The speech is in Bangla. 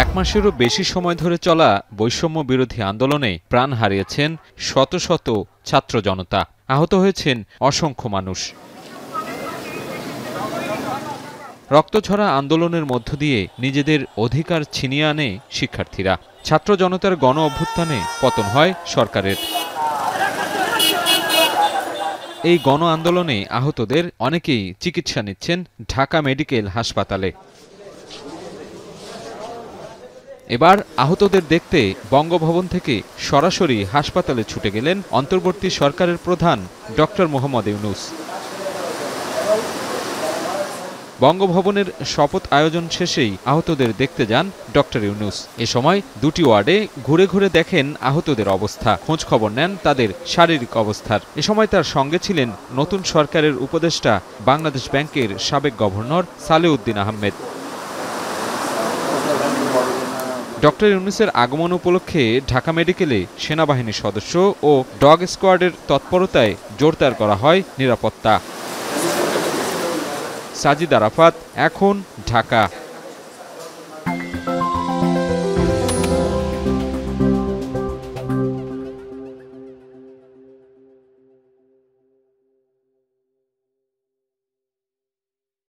এক মাসেরও বেশি সময় ধরে চলা বৈষম্য বিরোধী আন্দোলনে প্রাণ হারিয়েছেন শত শত ছাত্র জনতা, আহত হয়েছেন অসংখ্য মানুষ। রক্তঝরা আন্দোলনের মধ্য দিয়ে নিজেদের অধিকার ছিনিয়ে আনে শিক্ষার্থীরা। ছাত্র জনতার গণ অভ্যুত্থানে পতন হয় সরকারের। এই গণ আন্দোলনে আহতদের অনেকেই চিকিৎসা নিচ্ছেন ঢাকা মেডিকেল হাসপাতালে। এবার আহতদের দেখতে বঙ্গভবন থেকে সরাসরি হাসপাতালে ছুটে গেলেন অন্তর্বর্তী সরকারের প্রধান ডক্টর মোহাম্মদ ইউনূস। বঙ্গভবনের শপথ আয়োজন শেষেই আহতদের দেখতে যান ডক্টর ইউনূস। এ সময় দুটি ওয়ার্ডে ঘুরে ঘুরে দেখেন আহতদের অবস্থা, খোঁজ খবর নেন তাদের শারীরিক অবস্থার। এ সময় তার সঙ্গে ছিলেন নতুন সরকারের উপদেষ্টা বাংলাদেশ ব্যাংকের সাবেক গভর্নর সালেউদ্দিন আহমেদ। ডক্টর ইউনূসের আগমন উপলক্ষে ঢাকা মেডিকেলে সেনাবাহিনীর সদস্য ও ডগ স্কোয়াডের তৎপরতায় জোরদার করা হয় নিরাপত্তা। সাজিদ আরাফাত, এখন, ঢাকা।